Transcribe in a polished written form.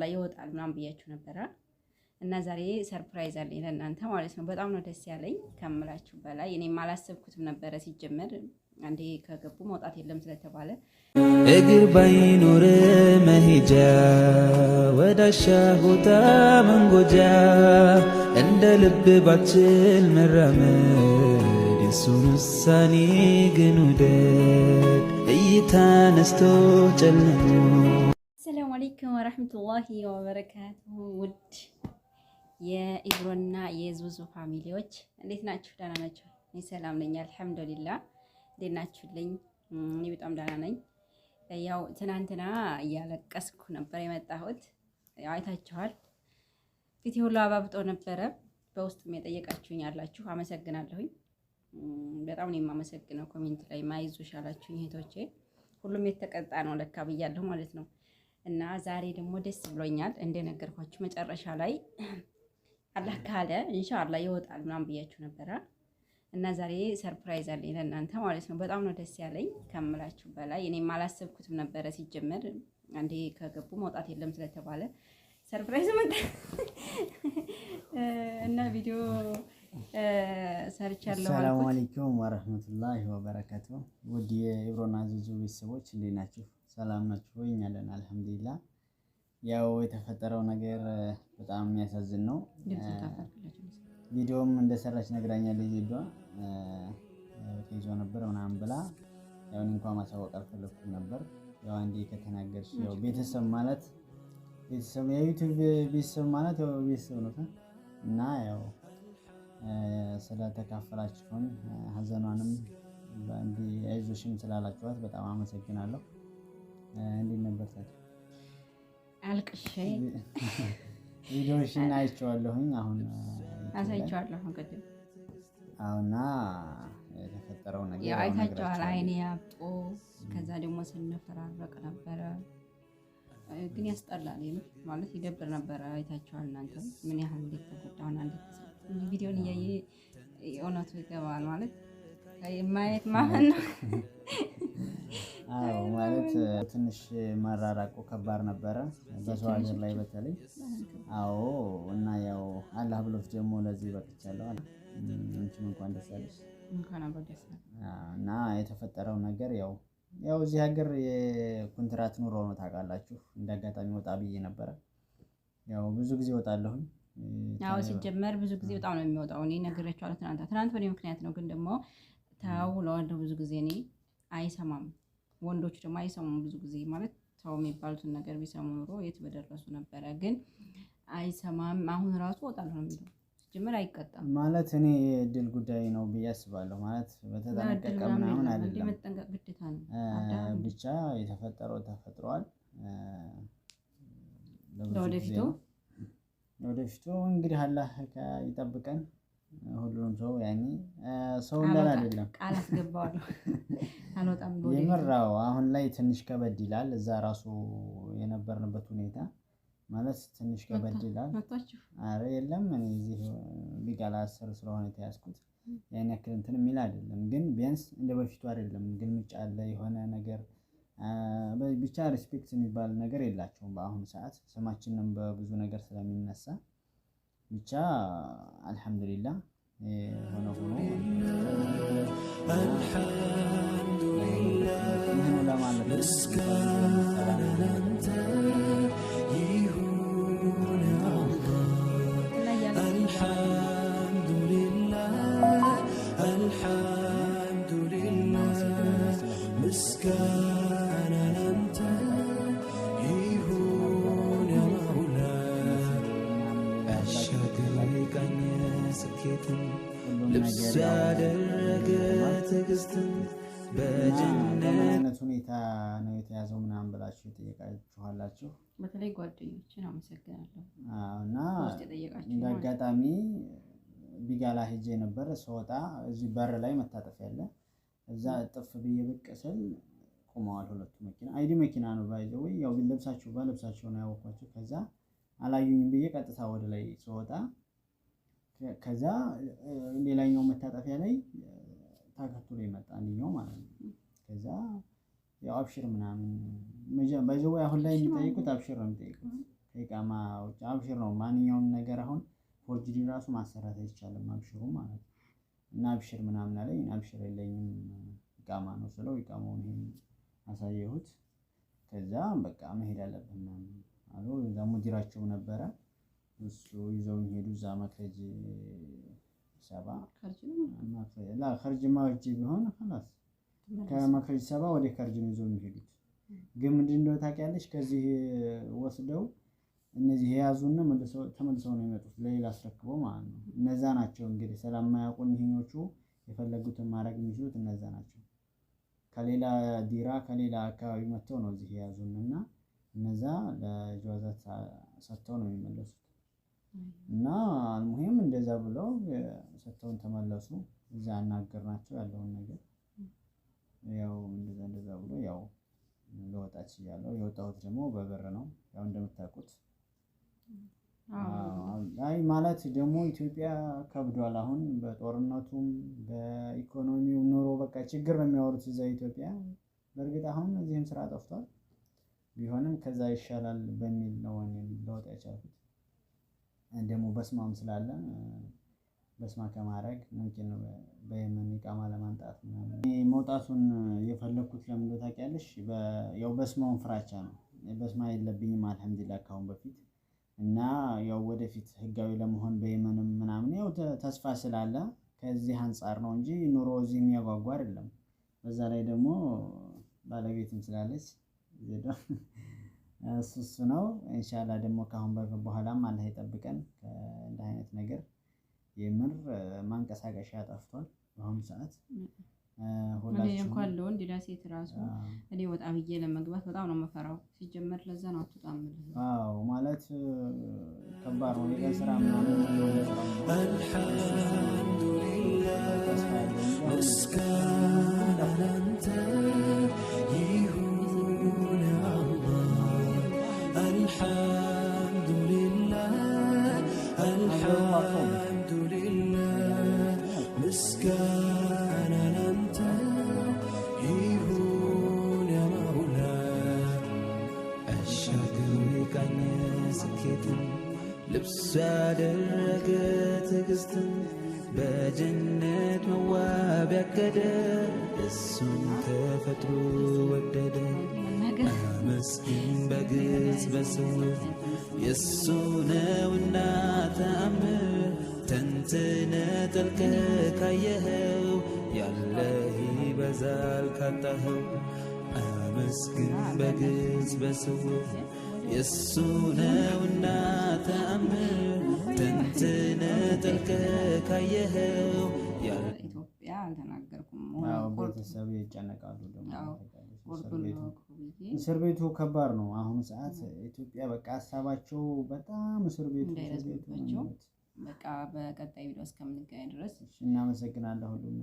ኢንሻአላህ ይወጣል ምናምን ብያችሁ ነበረ እና ዛሬ ሰርፕራይዝ አለኝ ለእናንተ ማለት ነው። በጣም ነው ደስ ያለኝ ከምላችሁ በላይ። እኔም አላሰብኩትም ነበረ ሲጀመር አንዴ ከገቡ መውጣት የለም ስለተባለ እግር ባይኖር መሄጃ ወዳሻ ቦታ መንጎጃ እንደ ልብ ባችል መራመድ የሱን ውሳኔ ግን ውደድ እይታ ነስቶ ጨልሞ። አሰላሙ አለይኩም ወረህመቱላሂ ወበረካቱሁ። ውድ የኢብሮና የዙዙ ፋሚሊዎች እንዴት ናችሁ? ደህና ናችሁ? እኔ ሰላም ነኝ አልሐምዱሊላህ። እንዴት ናችሁልኝ? እኔ በጣም ደህና ነኝ። ያው ትናንትና እያለቀስኩ ነበር የመጣሁት። ያው አይታችኋል፣ ፊቴ ሁሉ አባብጦ ነበረ። በውስጥም የጠየቃችሁኝ ያላችሁ አመሰግናለሁኝ። በጣም ነው የማመሰግነው። ኮሜንት ላይ ማይዞሽ ያላችሁኝ እህቶቼ፣ ሁሉም የተቀጣ ነው ለካ ብያለሁ ማለት ነው። እና ዛሬ ደግሞ ደስ ብሎኛል። እንደነገርኳችሁ መጨረሻ ላይ አላህ ካለ ኢንሻአላህ ይወጣል ምናምን ብያችሁ ነበረ እና ዛሬ ሰርፕራይዝ አለኝ ለእናንተ ማለት ነው። በጣም ነው ደስ ያለኝ ከምላችሁ በላይ። እኔም አላሰብኩትም ነበረ ሲጀመር አንዴ ከገቡ መውጣት የለም ስለተባለ ሰርፕራይዝ መጣ እና ቪዲዮ ሰርቻለሁ። ሰላም አለይኩም ወራህመቱላሂ ወበረካቱ። ውድ የኢብሮና ዙዙ ቤተሰቦች እንዴት ናችሁ? ሰላም ናችሁ ወይ? እኛ አለን አልሐምዱሊላህ። ያው የተፈጠረው ነገር በጣም የሚያሳዝን ነው። ቪዲዮም እንደሰራች ነግራኛለች። ዜዷ ተይዞ ነበር ምናምን ብላ ያው እንኳን ማሳወቅ አልፈለኩም ነበር። ያው አንዴ ከተናገርሽ ያው ቤተሰብ ማለት ቤተሰብ የዩቲዩብ ቤተሰብ ማለት ያው ቤተሰብ ነው እና ያው ስለተካፈላችሁን ሀዘኗንም በአንዴ አይዞሽም ስላላችኋት በጣም አመሰግናለሁ። እንዴት ነበር ታዲያ? አልቅሼ ቪዲዮሽን አይቼዋለሁኝ። አሁን አሳይቼዋለሁ ቅድም። አሁንና የተፈጠረው ነገር ያው አይታችኋል። አይኔ ያብጦ ከዛ ደግሞ ስንፈራረቅ ነበረ። ግን ያስጠላል ማለት ይደብር ነበረ። አይታችኋል እናንተ ምን ያህል እንደተጎዳውና እንደተሰጠ ቪዲዮን እያየ እውነቱ ይገባል ማለት ማየት ማመን ነው። አዎ ማለት ትንሽ መራራቁ ከባድ ነበረ በሰው ሀገር ላይ በተለይ። አዎ እና ያው አላህ ብሎት ደግሞ ለዚህ በቅቻለሁ አለ። አንቺም እንኳን ደስ አለሽ። እንኳን አብሮ ደስ አለ። እና የተፈጠረው ነገር ያው እዚህ ሀገር የኮንትራት ኑሮ ነው ታውቃላችሁ። እንዳጋጣሚ ወጣ ብዬ ነበረ። ያው ብዙ ጊዜ ወጣለሁኝ። ያው ሲጀመር ብዙ ጊዜ በጣም ነው የሚወጣው። እኔ ነግሬያቸዋለሁ ትናንት በኔ ምክንያት ነው። ግን ደግሞ ተው ለወንድ ብዙ ጊዜ እኔ አይሰማም። ወንዶች ደግሞ አይሰሙም ብዙ ጊዜ ማለት ሰው የሚባሉትን ነገር ቢሰሙ ኑሮ የት በደረሱ ነበረ። ግን አይሰማም። አሁን ራሱ ወጣለሁ ነው የሚለው። ሲጀመር አይቀጣም ማለት እኔ የእድል ጉዳይ ነው ብዬ አስባለሁ። ማለት በተጠነቀቀ ምናምን አይደለም፣ መጠንቀቅ ግዴታ ነው። ብቻ የተፈጠረው ተፈጥሯል። ለወደፊቱ እንግዲህ አላህ ይጠብቀን ሁሉንም ሰው። ያኔ ሰው እንዳል አይደለም ቃል አስገባዋለሁ አልወጣም ብሎ የመራው አሁን ላይ ትንሽ ከበድ ይላል። እዛ ራሱ የነበርንበት ሁኔታ ማለት ትንሽ ከበድ ይላል። አረ የለም እኔ እዚህ ቢጋላ ስር ስለሆነ የተያዝኩት ያን ያክል እንትን የሚል አይደለም። ግን ቢያንስ እንደ በፊቱ አይደለም። ግን ምጫ አለ የሆነ ነገር ብቻ ሪስፔክት የሚባል ነገር የላቸውም በአሁኑ ሰዓት። ስማችንም በብዙ ነገር ስለሚነሳ ብቻ አልሐምዱሊላህ ሆኖ ልብስ ያደረገ ትዕግስትን በምን አይነት ሁኔታ ነው የተያዘው ምናምን ብላችሁ የጠየቃችኋላችሁ። በተለይ ጓደኞችን አመሰግናለሁ። እና እንደ አጋጣሚ ቢጋላ ሄጄ ነበር። ስወጣ እዚህ በር ላይ መታጠፍ ያለ እዛ ጥፍ ብዬ ብቅ ስል ቆመዋል ሁለቱ መኪና። አይዲ መኪና ነው ባይዘው ያው ግን በልብሳቸው ነው ያወኳቸው። ከዛ አላዩኝም ብዬ ቀጥታ ወደ ላይ ስወጣ ከዛ ሌላኛው መታጠፊያ ላይ ታከቱሎ ይመጣ አንደኛው ማለት ነው። ከዛ ያው አብሽር ምናምን ባይዘው አሁን ላይ የሚጠይቁት አብሽር ነው የሚጠይቁት። ከይቃ ኢቃማ ውጭ አብሽር ነው ማንኛውም ነገር። አሁን ፎርጅሪ ራሱ ማሰራት አይቻልም አብሽሩ ማለት እና አብሽር ምናምን አለኝ። አብሽር የለኝም ኢቃማ ነው ስለው ኢቃማውን ይሄን አሳየሁት። ከዛ በቃ መሄድ አለብን ምናምን አሉ። እዛ ሙዲራቸው ነበረ እሱ ይዘውኝ ሄዱ። እዛ መክረጅ ሰባ ከርጅማ ውጭ ቢሆን خلاص ከመክረጅ ሰባ ወደ ከርጅ ነው ይዘውኝ ሄዱት። ግን ምንድነው ታውቂያለሽ ከዚህ ወስደው እነዚህ የያዙና ተመልሰው ነው የመጡት ለሌላ አስረክበው ማለት ነው። እነዛ ናቸው እንግዲህ ስለማያውቁን ይሄኞቹ የፈለጉትን ማድረግ የሚችሉት እነዛ ናቸው። ከሌላ ዲራ ከሌላ አካባቢ መጥተው ነው እዚህ የያዙንና እነዛ ለጀዋዛት ሰጥተው ነው የሚመለሱት። እና አልሙሂም እንደዛ ብለው ሰጥተውን ተመለሱ። እዛ አናገርናቸው ያለውን ነገር ያው እንደዛ ብሎ ያው ለወጣች ይያለው የወጣሁት ደግሞ በበር ነው ያው እንደምታውቁት። አይ ማለት ደግሞ ኢትዮጵያ ከብዷል አሁን በጦርነቱም በኢኮኖሚው ኑሮ በቃ ችግር ነው የሚያወሩት እዛ ኢትዮጵያ። በእርግጥ አሁን እዚህም ስራ ጠፍቷል ቢሆንም ከዛ ይሻላል በሚል ነው እኔም ለወጣ የቻልኩት። ደግሞ በስማም ስላለ በስማ ከማድረግ ሙምኪን በየመን ኢቃማ ለማንጣት ምናምን መውጣቱን የፈለኩት ለምን ታውቂያለሽ? ያው በስማውን ፍራቻ ነው። በስማ የለብኝም አልሐምዱሊላህ ካሁን በፊት እና ያው ወደፊት ህጋዊ ለመሆን በየመንም ምናምን ያው ተስፋ ስላለ ከዚህ አንፃር ነው እንጂ ኑሮ እዚህ የሚያጓጓ አይደለም። በዛ ላይ ደግሞ ባለቤትም ስላለች እሱ ነው። ኢንሻአላህ ደግሞ ካሁን በኋላም አላህ ይጠብቀን ከእንደ አይነት ነገር። የምር ማንቀሳቀሻ ጠፍቷል በአሁኑ ሰዓት። ሁላችሁም እንኳን ለወንድ ለሴት ራሱ እኔ ወጣ ብዬ ለመግባት በጣም ነው መፈራው። ሲጀመር ለዛ ነው አትወጣም። አዎ ማለት ከባድ ነው የቀን ስራ ምናምን። አልሐምዱሊላህ ምስጋና ላንተ ይሁን አላህ። አልሐምዱሊላህ ምስጋና ላንተ ይሁን ያ መውላ። አሻግሮ የቃኘ ስኬትን ልብስ ያደረገ ትዕግስትን በጀነት መዋብ ያቀደ እሱን ተፈጥሮ ወደደ። አመስግን በግልጽ በስውር የእሱ ነውና ተአምር ተንትነ ጠልቀ ካየኸው ያለህ ይበዛል ካጣኸው። አመስግን በግልጽ በስውር የእሱ ነውና ተአምር ተንትነ ጠልቀ ካየኸው። ኢትዮጵያ አልተናገርኩም። ቤተሰብ ይጨነቃሉ ደግሞ እስር ቤቱ ከባድ ነው አሁን ሰዓት ኢትዮጵያ በቃ ሀሳባቸው በጣም እስር ቤቱ በቃ በቀጣይ ቪዲዮ እስከምንገናኝ ድረስ እናመሰግናለን ሁሉም